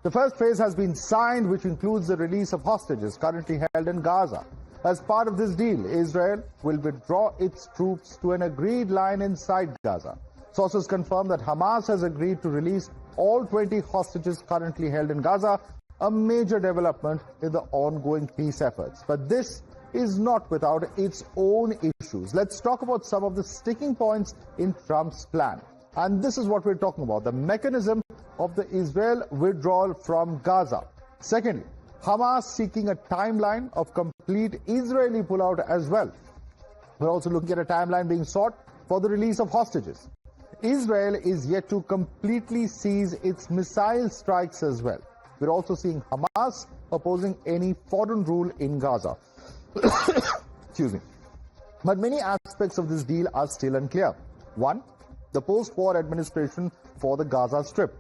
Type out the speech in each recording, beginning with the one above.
The first phase has been signed, which includes the release of hostages currently held in Gaza. As part of this deal, Israel will withdraw its troops to an agreed line inside Gaza. Sources confirm that Hamas has agreed to release all 20 hostages currently held in Gaza, a major development in the ongoing peace efforts. But this is not without its own issues. Let's talk about some of the sticking points in Trump's plan. And this is what we're talking about, the mechanism of the Israel withdrawal from Gaza. Secondly, Hamas seeking a timeline of complete Israeli pullout as well. We're also looking at a timeline being sought for the release of hostages. Israel is yet to completely cease its missile strikes as well. We're also seeing Hamas opposing any foreign rule in Gaza. Excuse me. But many aspects of this deal are still unclear. One, the post-war administration for the Gaza Strip.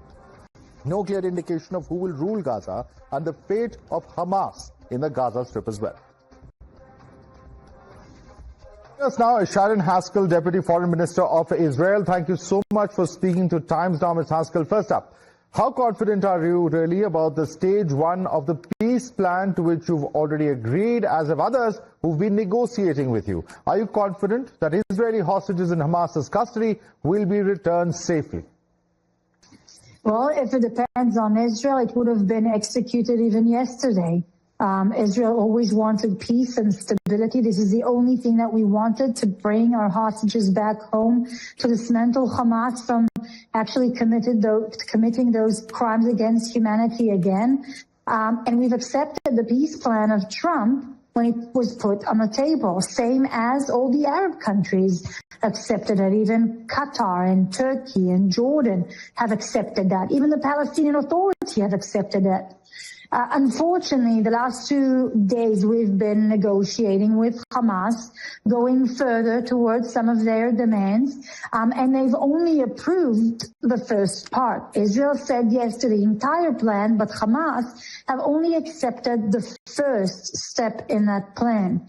No clear indication of who will rule Gaza and the fate of Hamas in the Gaza Strip as well. Yes, now Sharren Haskel, Deputy Foreign Minister of Israel. Thank you so much for speaking to Times Now, Ms. Haskel. First up, how confident are you really about the stage one of the peace plan to which you've already agreed, as have others who've been negotiating with you? Are you confident that Israeli hostages in Hamas's custody will be returned safely? Well, if it depends on Israel, it would have been executed even yesterday. Israel always wanted peace and stability. This is the only thing that we wanted, to bring our hostages back home, to dismantle Hamas from actually committing those crimes against humanity again. And we've accepted the peace plan of Trump when it was put on the table, same as all the Arab countries accepted it. Even Qatar and Turkey and Jordan have accepted that. Even the Palestinian Authority have accepted it. Unfortunately, the last 2 days we've been negotiating with Hamas, going further towards some of their demands, and they've only approved the first part. Israel said yes to the entire plan, but Hamas have only accepted the first step in that plan.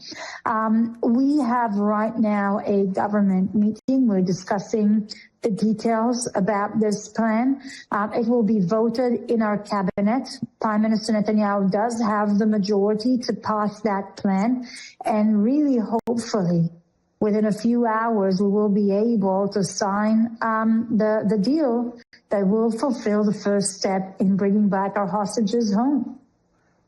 We have right now a government meeting. We're discussing the details about this plan. It will be voted in our cabinet. Prime Minister Netanyahu does have the majority to pass that plan, and really, hopefully, within a few hours, we will be able to sign the deal that will fulfill the first step in bringing back our hostages home.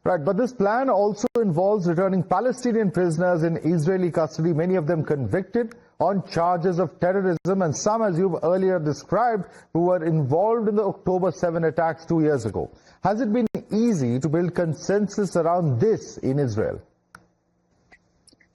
Right, but this plan also involves returning Palestinian prisoners in Israeli custody, many of them convicted on charges of terrorism, and some, as you've earlier described, who were involved in the October 7 attacks 2 years ago. Has it been easy to build consensus around this in Israel?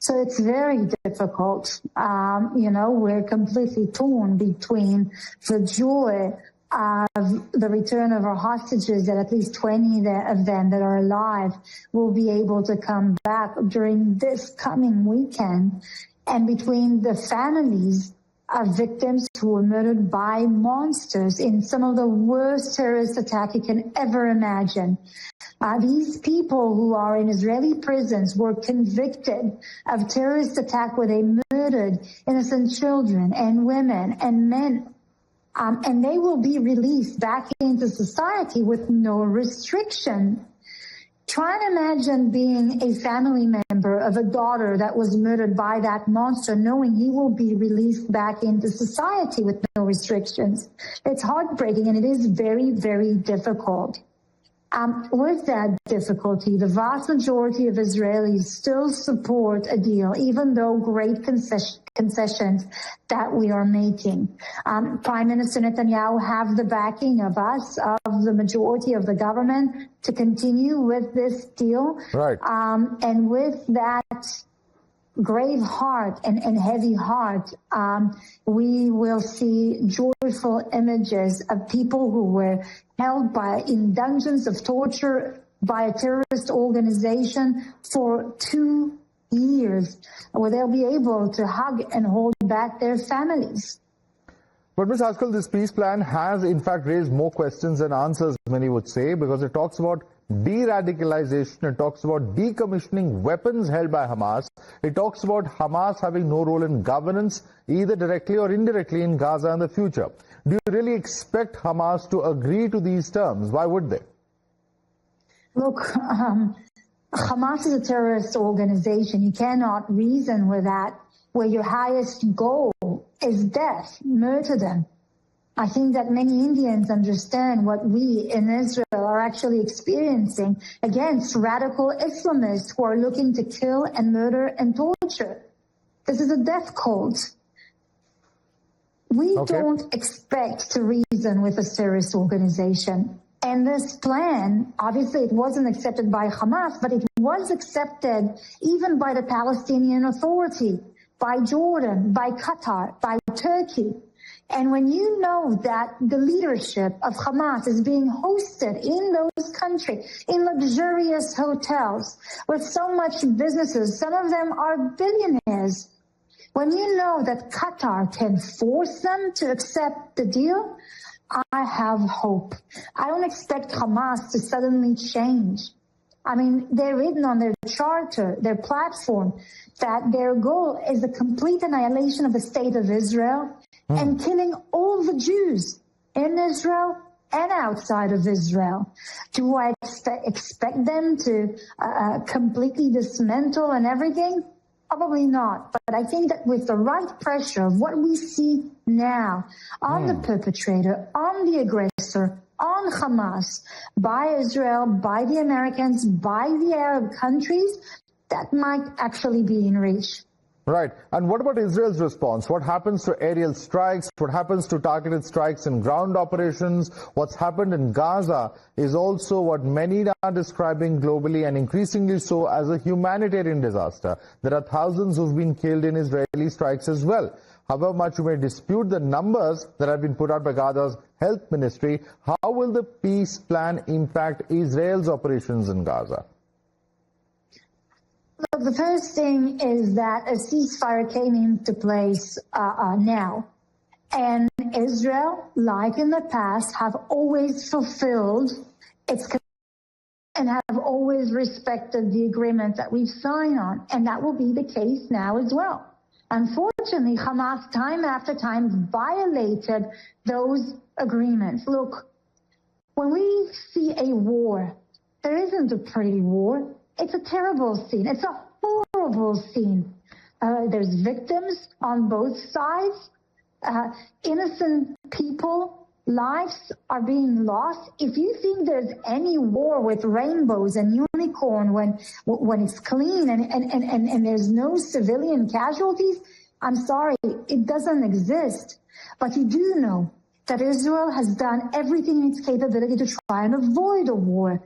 So it's very difficult. We're completely torn between the joy of the return of our hostages, that at least 20 of them that are alive will be able to come back during this coming weekend, and between the families of victims who were murdered by monsters in some of the worst terrorist attacks you can ever imagine. These people who are in Israeli prisons were convicted of terrorist attack where they murdered innocent children and women and men. And they will be released back into society with no restriction. Try and imagine being a family member of a daughter that was murdered by that monster, knowing he will be released back into society with no restrictions. It's heartbreaking, and it is very, very difficult. With that difficulty, the vast majority of Israelis still support a deal, even though great concessions that we are making. Prime Minister Netanyahu have the backing of us, of the majority of the government, to continue with this deal. Right. And with that grave heart and heavy heart, we will see joyful images of people who were held in dungeons of torture by a terrorist organization for 2 years, where they'll be able to hug and hold back their families. But Ms. Haskel, this peace plan has in fact raised more questions than answers, many would say, because it talks about de-radicalization, it talks about decommissioning weapons held by Hamas, it talks about Hamas having no role in governance, either directly or indirectly, in Gaza in the future. Do you really expect Hamas to agree to these terms? Why would they? Look, Hamas is a terrorist organization. You cannot reason with that, where your highest goal is death, murder them. I think that many Indians understand what we in Israel are actually experiencing against radical Islamists who are looking to kill and murder and torture. This is a death cult. We don't expect to reason with a terrorist organization. And this plan, obviously it wasn't accepted by Hamas, but it was accepted even by the Palestinian Authority, by Jordan, by Qatar, by Turkey. And when you know that the leadership of Hamas is being hosted in those countries, in luxurious hotels, with so much businesses, some of them are billionaires. When you know that Qatar can force them to accept the deal, I have hope. I don't expect Hamas to suddenly change. I mean, they're written on their charter, their platform, that their goal is the complete annihilation of the state of Israel and killing all the Jews in Israel and outside of Israel. Do I expect them to completely dismantle and everything? Probably not. But I think that with the right pressure of what we see now on the perpetrator, on the aggressor, on Hamas, by Israel, by the Americans, by the Arab countries, that might actually be in reach. Right. And what about Israel's response? What happens to aerial strikes? What happens to targeted strikes and ground operations? What's happened in Gaza is also what many are describing globally and increasingly so as a humanitarian disaster. There are thousands who've been killed in Israeli strikes as well. However much you may dispute the numbers that have been put out by Gaza's health ministry, how will the peace plan impact Israel's operations in Gaza? Look, the first thing is that a ceasefire came into place now. And Israel, like in the past, have always fulfilled its and have always respected the agreement that we've signed on. And that will be the case now as well. Unfortunately, Hamas time after time violated those agreements. Look, when we see a war, there isn't a pretty war. It's a terrible scene. It's a horrible scene. There's victims on both sides. Innocent people, lives are being lost. If you think there's any war with rainbows and unicorn when it's clean and there's no civilian casualties, I'm sorry, it doesn't exist. But you do know that Israel has done everything in its capability to try and avoid a war.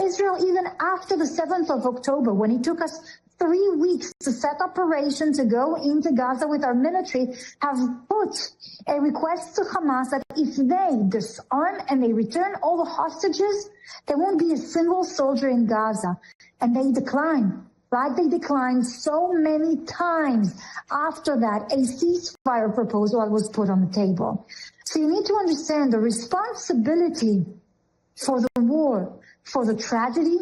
Israel, even after the 7th of October, when it took us 3 weeks to set operation to go into Gaza with our military, have put a request to Hamas that if they disarm and they return all the hostages, there won't be a single soldier in Gaza. And they decline, right? They declined so many times after that a ceasefire proposal was put on the table. So you need to understand the responsibility for the war, for the tragedy,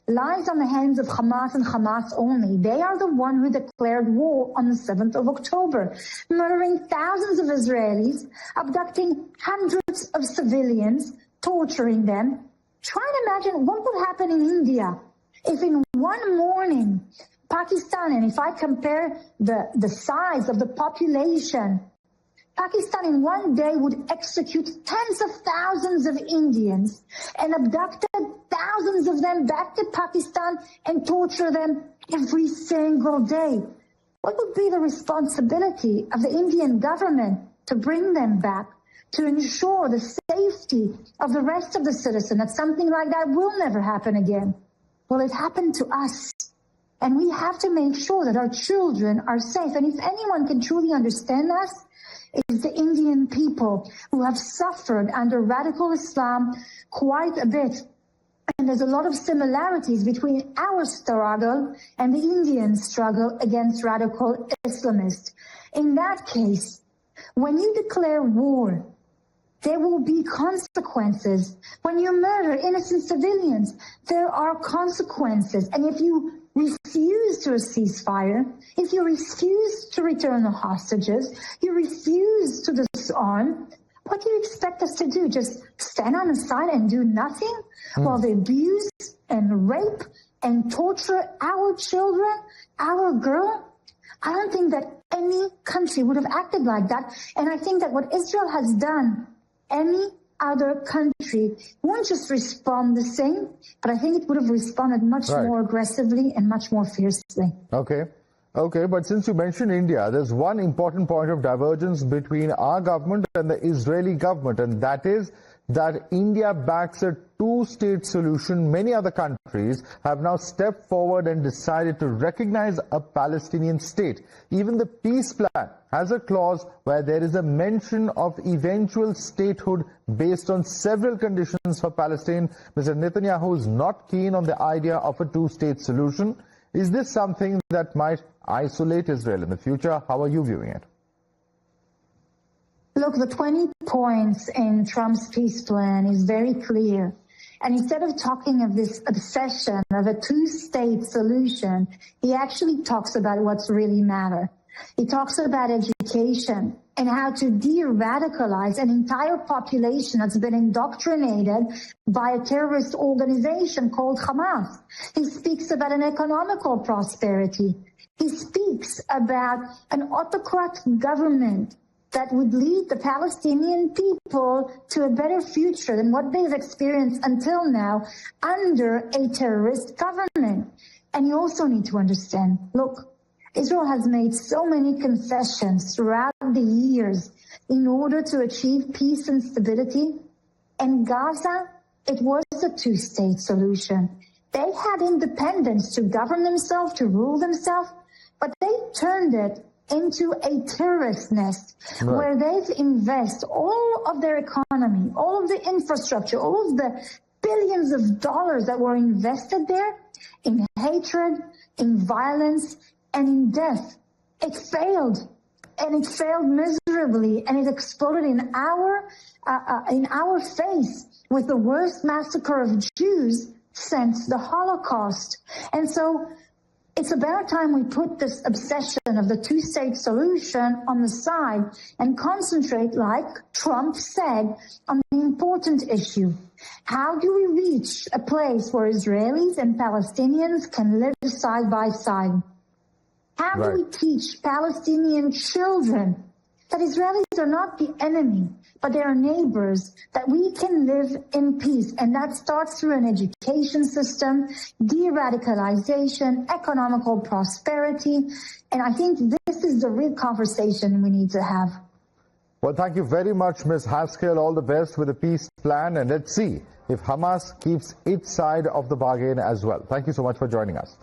lies on the hands of Hamas and Hamas only. They are the one who declared war on the 7th of October, murdering thousands of Israelis, abducting hundreds of civilians, torturing them. Try and imagine what would happen in India if in one morning, Pakistan, and if I compare the size of the population, Pakistan in one day would execute tens of thousands of Indians and abducted thousands of them back to Pakistan and torture them every single day. What would be the responsibility of the Indian government to bring them back, to ensure the safety of the rest of the citizens, that something like that will never happen again? Well, it happened to us. And we have to make sure that our children are safe. And if anyone can truly understand us, it's the Indian people who have suffered under radical Islam quite a bit. And there's a lot of similarities between our struggle and the Indian struggle against radical Islamists. In that case, when you declare war, there will be consequences. When you murder innocent civilians, there are consequences. And if you refuse to a ceasefire, if you refuse to return the hostages, you refuse to disarm, what do you expect us to do? Just stand on the side and do nothing while the abuse and rape and torture our children, our girl. I don't think that any country would have acted like that. And I think that what Israel has done, any other country won't just respond the same, but I think it would have responded much more aggressively and much more fiercely. Okay, but since you mentioned India, there's one important point of divergence between our government and the Israeli government, and that is that India backs a two-state solution. Many other countries have now stepped forward and decided to recognize a Palestinian state. Even the peace plan has a clause where there is a mention of eventual statehood based on several conditions for Palestine. Mr. Netanyahu is not keen on the idea of a two-state solution. Is this something that might isolate Israel in the future? How are you viewing it? Look, the 20 points in Trump's peace plan is very clear. And instead of talking of this obsession of a two-state solution, he actually talks about what's really matter. He talks about education and how to de-radicalize an entire population that's been indoctrinated by a terrorist organization called Hamas. He speaks about an economical prosperity. He speaks about an autocrat government that would lead the Palestinian people to a better future than what they've experienced until now under a terrorist government. And you also need to understand, look, Israel has made so many concessions throughout the years in order to achieve peace and stability. In Gaza, it was a two-state solution. They had independence to govern themselves, to rule themselves, but they turned it into a terrorist nest where they've invested all of their economy, all of the infrastructure, all of the billions of dollars that were invested there in hatred, in violence, and in death. It failed, and it failed miserably, and it exploded in our face with the worst massacre of Jews since the Holocaust. And so it's about time we put this obsession of the two-state solution on the side and concentrate, like Trump said, on the important issue. How do we reach a place where Israelis and Palestinians can live side by side? How do we teach Palestinian children that Israelis are not the enemy, but they are neighbors, that we can live in peace? And that starts through an education system, de-radicalization, economical prosperity. And I think this is the real conversation we need to have. Well, thank you very much, Ms. Haskel. All the best with the peace plan. And let's see if Hamas keeps its side of the bargain as well. Thank you so much for joining us.